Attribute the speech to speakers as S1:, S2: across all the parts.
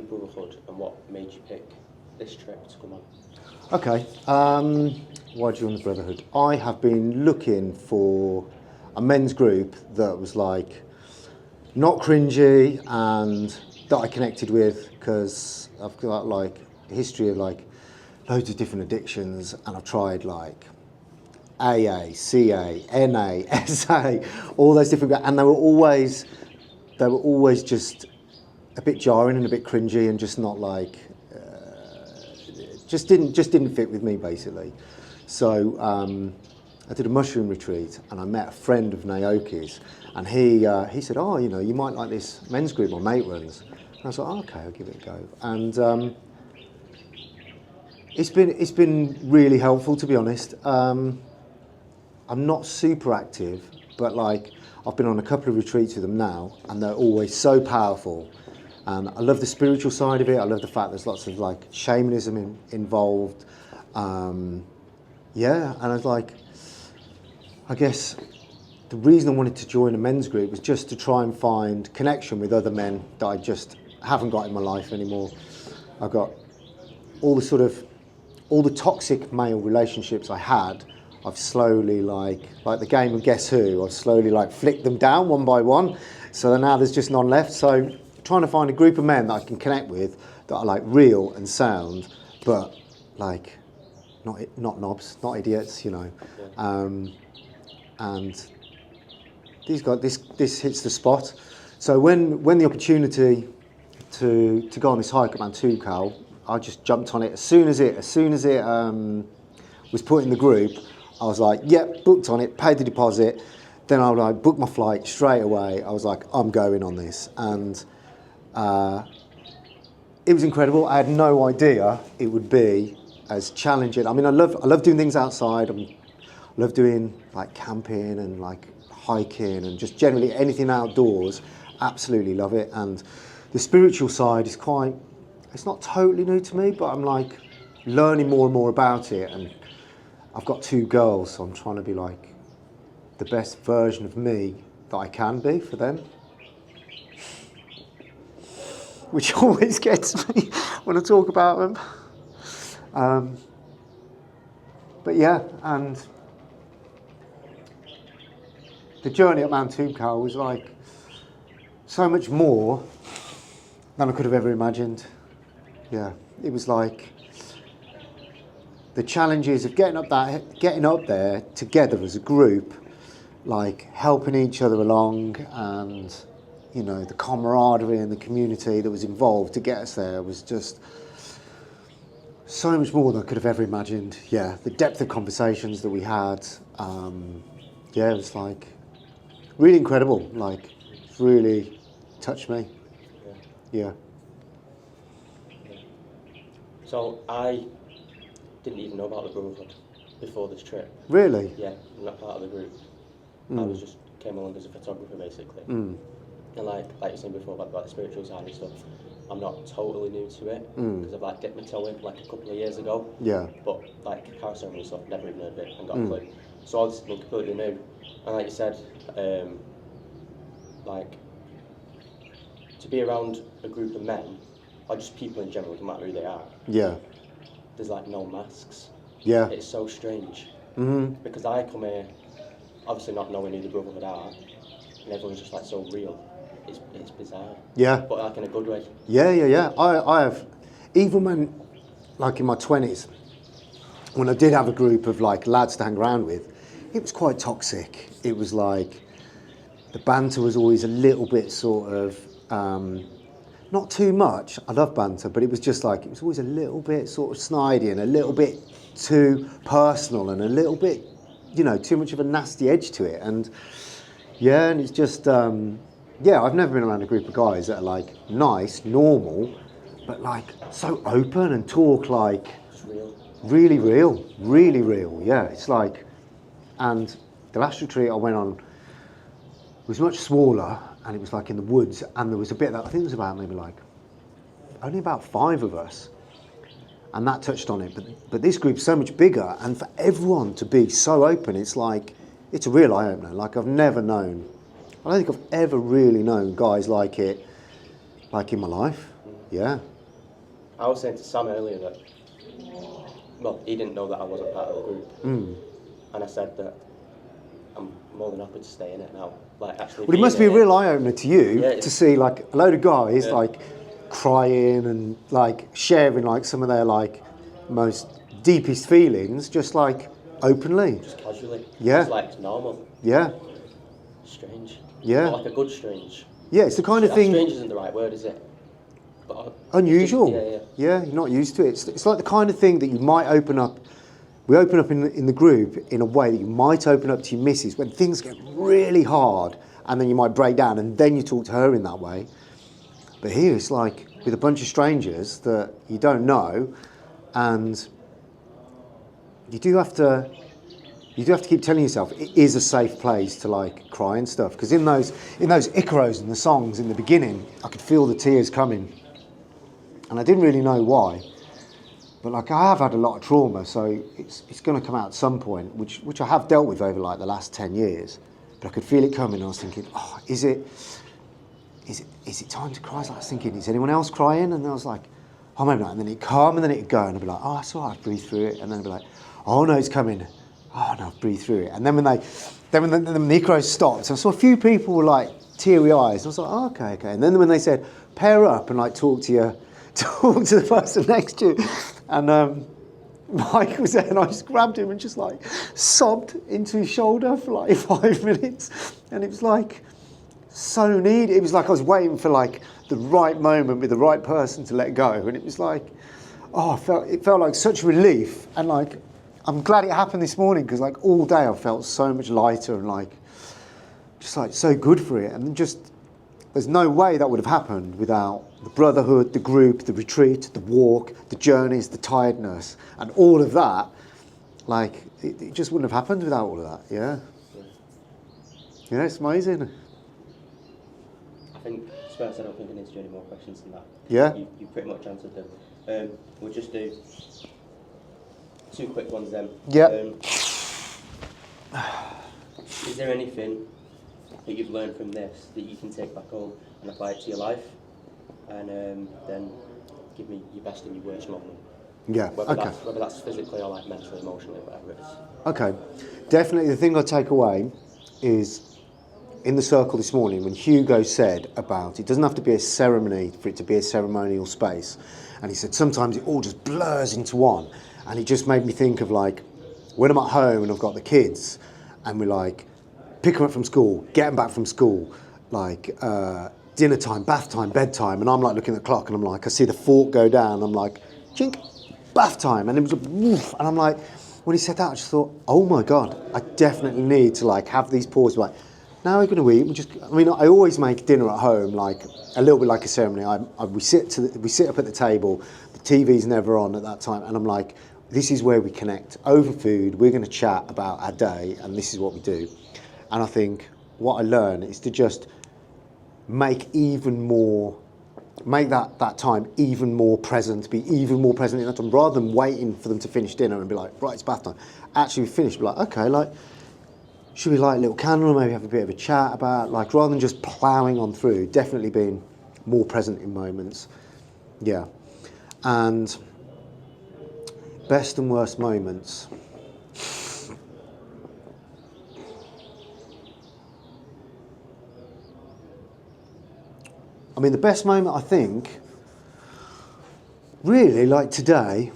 S1: the Brotherhood and what made you pick this trip to come on?
S2: Okay, why do you want the Brotherhood? I have been looking for a men's group that was like not cringy and that I connected with, because I've got like a history of like loads of different addictions, and I've tried like AA, CA, NA, SA, all those different, and they were always just a bit jarring and a bit cringy and just not like, just didn't fit with me basically. So I did a mushroom retreat and I met a friend of Naoki's, and he said, oh, you know, you might like this men's group my mate runs. And I was like, oh, okay, I'll give it a go. And it's been really helpful, to be honest. I'm not super active, but like I've been on a couple of retreats with them now, and they're always so powerful. And I love the spiritual side of it. I love the fact there's lots of like shamanism involved. Yeah, and I was like, I guess the reason I wanted to join a men's group was just to try and find connection with other men that I just haven't got in my life anymore. I've got all the toxic male relationships I had. I've slowly like the game of Guess Who, I've slowly like flicked them down one by one. So now there's just none left. So trying to find a group of men that I can connect with that are like real and sound, but like not knobs, not idiots, you know. And these guys, this hits the spot. So when the opportunity to go on this hike at Mount Toubkal, I just jumped on it as soon as it was put in the group. I was like, yep, booked on it, paid the deposit. Then I would like book my flight straight away. I was like, I'm going on this, and it was incredible. I had no idea it would be as challenging. I mean, I love doing things outside. I love doing like camping and like hiking and just generally anything outdoors. Absolutely love it. And the spiritual side is it's not totally new to me, but I'm like learning more and more about it. And I've got 2 girls, so I'm trying to be like the best version of me that I can be for them. Which always gets me when I talk about them. But yeah, and the journey at Mount Toubkal was like so much more than I could have ever imagined. Yeah, it was like the challenges of getting up there together as a group, like helping each other along, and you know, the camaraderie and the community that was involved to get us there was just so much more than I could have ever imagined. Yeah, the depth of conversations that we had, yeah, it was like really incredible, like really touched me. Yeah.
S1: So I didn't even know about the Brotherhood before this trip.
S2: Really?
S1: Yeah, I'm not part of the group. I was just came along as a photographer basically. And like you were saying before about the spiritual side and stuff, I'm not totally new to it because I've like dipped my toe in like a couple of years ago.
S2: Yeah.
S1: But like car ceremony stuff, never even heard of it and got a clue. So all this has been completely new. And like you said, like to be around a group of men or just people in general, no matter who they are.
S2: Yeah.
S1: There's like no masks.
S2: Yeah.
S1: It's so strange because I come here obviously not knowing who the Brotherhood are, and everyone's just like so real. It's bizarre.
S2: Yeah.
S1: But like in a good way.
S2: Yeah. I have, even when, like in my 20s, when I did have a group of like lads to hang around with, it was quite toxic. It was like, the banter was always a little bit sort of, not too much. I love banter, but it was just like, it was always a little bit sort of snidey and a little bit too personal and a little bit, you know, too much of a nasty edge to it. And yeah, and it's just, yeah, I've never been around a group of guys that are like nice, normal, but like so open and talk like really real. Yeah, it's like, and the last retreat I went on was much smaller, and it was like in the woods, and there was a bit that I think there was about maybe like only about 5 of us, and that touched on it. But this group's so much bigger, and for everyone to be so open, it's like it's a real eye opener. Like I've never known. I don't think I've ever really known guys like it, like in my life. Yeah.
S1: I was saying to Sam earlier that, well, he didn't know that I wasn't part of the group. And I said that I'm more than happy to stay in it now. Like, actually.
S2: Well, it must be a real eye-opener to you to see, like, a load of guys, like, crying and, like, sharing, like, some of their, like, most deepest feelings, just, like, openly.
S1: Just casually.
S2: Yeah.
S1: Just like it's normal.
S2: Yeah.
S1: Strange.
S2: Yeah.
S1: But like a good strange.
S2: Yeah, it's the kind of thing...
S1: Strange isn't the right word, is it? But
S2: unusual.
S1: Yeah,
S2: you're not used to it. It's like the kind of thing that you might open up... We open up in the group in a way that you might open up to your missus when things get really hard, and then you might break down, and then you talk to her in that way. But here it's like with a bunch of strangers that you don't know, and you do have to keep telling yourself it is a safe place to like cry and stuff. Because in those Icaros and the songs in the beginning, I could feel the tears coming, and I didn't really know why. But like I have had a lot of trauma, so it's going to come out at some point, which I have dealt with over like the last 10 years. But I could feel it coming, and I was thinking, oh, is it time to cry? So I was thinking, is anyone else crying? And I was like, oh, maybe not. And then it'd come, and then it'd go, and I'd be like, oh, that's all right, I've breathed through it. And then I'd be like, oh no, it's coming. Oh no, I've breathed through it. And then when the Icaros stopped, I saw a few people with like teary eyes. And I was like, oh, okay. And then when they said, pair up and like talk to the person next to you. And Mike was there, and I just grabbed him and just like sobbed into his shoulder for like 5 minutes. And it was like so needed. It was like I was waiting for like the right moment with the right person to let go. And it was like, oh, it felt like such relief. And like, I'm glad it happened this morning, because like all day I felt so much lighter and like just like so good for it. And just there's no way that would have happened without the Brotherhood, the group, the retreat, the walk, the journeys, the tiredness, and all of that. Like, it just wouldn't have happened without all of that, yeah? Yeah, it's amazing.
S1: I think, to be honest, I don't think I need to do any more questions than that.
S2: Yeah?
S1: You pretty much answered them. We'll just do 2 quick ones then.
S2: Yeah.
S1: Is there anything that you've learned from this that you can take back home and apply it to your life? And then give me your best and your worst moment.
S2: Yeah,
S1: Whether that's physically or like mentally, emotionally, whatever it is.
S2: Okay. Definitely the thing I take away is in the circle this morning when Hugo said about it doesn't have to be a ceremony for it to be a ceremonial space. And he said sometimes it all just blurs into one. And it just made me think of like when I'm at home and I've got the kids and we're like, pick them up from school, get them back from school, like dinner time, bath time, bedtime, and I'm like looking at the clock and I'm like, I see the fork go down, I'm like, chink, bath time, and it was like, woof, and I'm like, when he said that, I just thought, oh my God, I definitely need to like have these pauses, like, now we're going to eat, I always make dinner at home like a little bit like a ceremony. We sit up at the table, the TV's never on at that time, and I'm like, this is where we connect over food, we're going to chat about our day, and this is what we do. And I think what I learn is to just make that time even more present, be even more present in that time, rather than waiting for them to finish dinner and be like, right, it's bath time. Actually, we finished, be like, okay, like, should we light a little candle, maybe have a bit of a chat about, like, rather than just ploughing on through, definitely being more present in moments. Yeah. And best and worst moments. I mean, the best moment, I think, really, like today,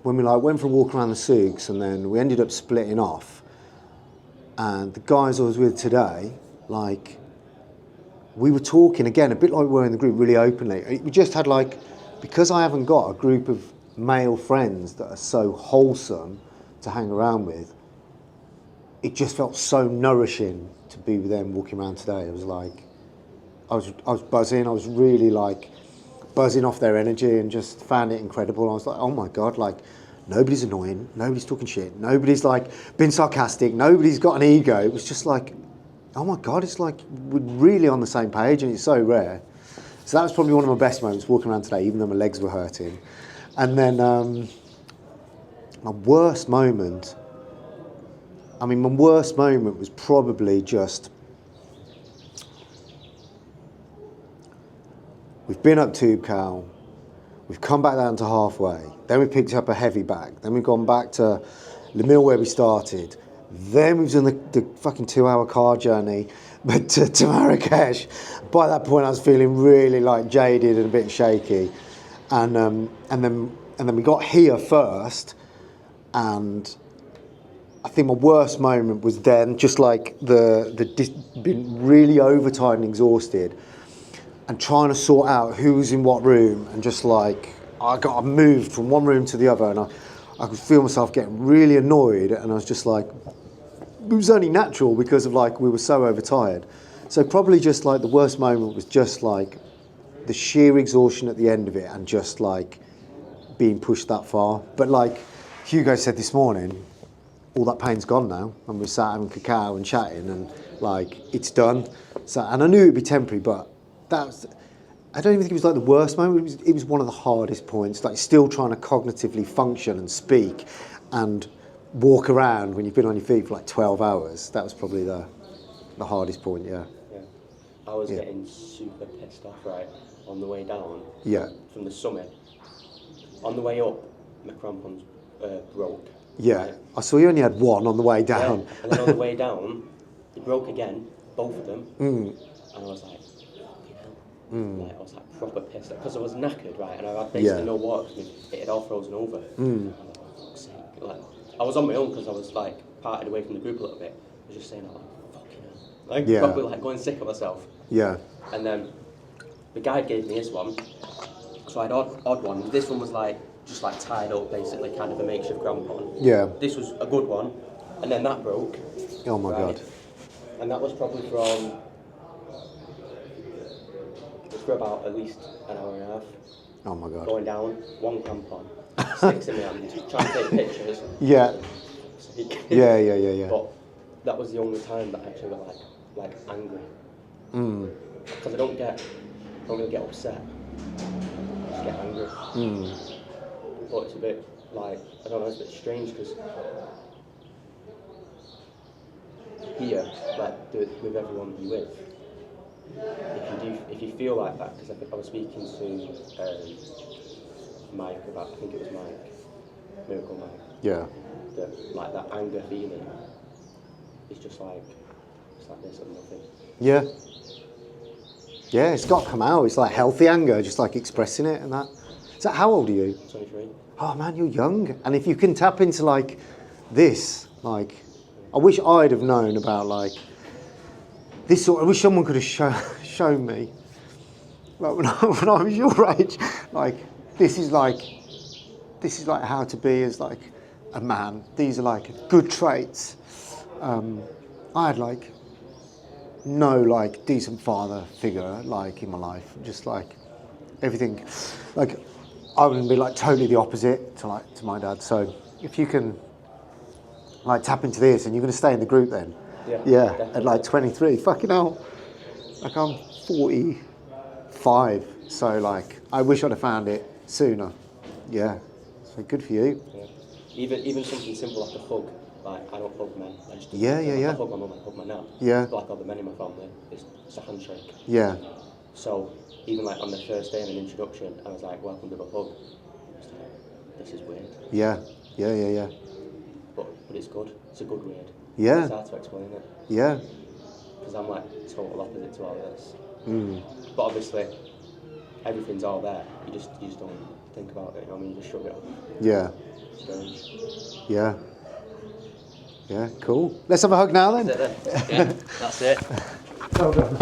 S2: when we like went for a walk around the souks and then we ended up splitting off, and the guys I was with today, like, we were talking, again, a bit like we were in the group, really openly. We just had, like, because I haven't got a group of male friends that are so wholesome to hang around with, it just felt so nourishing to be with them walking around today. It was like, I was buzzing. I was really like buzzing off their energy and just found it incredible. I was like, oh my God, like nobody's annoying, nobody's talking shit, nobody's like been sarcastic, nobody's got an ego. It was just like, oh my God, it's like we're really on the same page, and it's so rare. So that was probably one of my best moments walking around today, even though my legs were hurting. And then my worst moment was probably just, we've been up Toubkal, We've come back down to halfway. Then we picked up a heavy bag. Then we've gone back to the mill where we started. Then we've done the fucking 2-hour car journey but to Marrakesh. By that point, I was feeling really like jaded and a bit shaky. And then we got here first, and I think my worst moment was then, just like being really overtired and exhausted, and trying to sort out who was in what room, and just like I moved from one room to the other, and I could feel myself getting really annoyed, and I was just like, it was only natural because of like we were so overtired. So probably just like the worst moment was just like the sheer exhaustion at the end of it, and just like being pushed that far. But like Hugo said this morning, all that pain's gone now, and we sat having cacao and chatting, and like it's done. So, and I knew it'd be temporary, but I don't even think it was like the worst moment. It was one of the hardest points. Like still trying to cognitively function and speak and walk around when you've been on your feet for like 12 hours. That was probably the hardest point. Yeah.
S1: Yeah. I was getting super pissed off on the way down.
S2: Yeah.
S1: From the summit. On the way up, my crampons broke.
S2: Yeah.
S1: Right?
S2: I saw you only had one on the way down.
S1: Yeah. And then on the way down, it broke again, both of them. And I was like, like, I was like proper pissed because I was knackered, right? And I had basically no water because it had all frozen over. And I was like, for fuck's sake. Like, I was on my own because I was like parted away from the group a little bit. I was just saying, like, fucking hell. Like, probably like going sick of myself. Yeah. And then the guide gave me this one. So I had odd one. This one was like, just like tied up basically, kind of a makeshift crampon. Yeah. This was a good one. And then that broke.
S2: Oh my God.
S1: And that was probably from, for about at least an hour and a half.
S2: Oh my God.
S1: Going down, one crampon, sticks in my hand, trying to take pictures.
S2: Yeah. Yeah.
S1: But that was the only time that I actually got like angry. Because I don't really get upset. I just get angry. But it's a bit like, I don't know, it's a bit strange because here, like with everyone you're with, if you feel like that, because I was speaking to Mike about, I think it was Mike, Miracle Mike. Yeah. That like that anger feeling is just like, it's like this and nothing. Yeah.
S2: Yeah, it's got to come out. It's like healthy anger, just like expressing it and that. So how old are you?
S1: 23.
S2: Oh man, you're young. And if you can tap into like this, like, I wish I'd have known about like this sort. I wish someone could have shown me, like when I was your age, like this is like how to be as like a man. These are like good traits. I had like no like decent father figure like in my life. Just like everything, like I would be like totally the opposite to my dad. So if you can like tap into this, and you're going to stay in the group then. Yeah. At like 23, fucking hell. Like I'm 45, so like I wish I'd have found it sooner. Yeah. So good for you.
S1: Yeah. Even something simple like a hug. Like I don't hug men. I just
S2: yeah.
S1: I hug my mum and hug my nan.
S2: Yeah.
S1: Like all the men in my family, it's a handshake.
S2: Yeah.
S1: So even like on the first day of an introduction, I was like, welcome to the hug. This is weird.
S2: Yeah.
S1: But it's good. It's a good weird.
S2: Yeah.
S1: It's hard to explain it.
S2: Yeah.
S1: Because I'm like total opposite to all this. But obviously, everything's all there. You just don't think about it. You know what I mean? You just shrug it off.
S2: Yeah.
S1: Strange.
S2: Yeah. Yeah. Cool. Let's have a hug now then.
S1: That's it then. Yeah. That's it.
S2: Well done.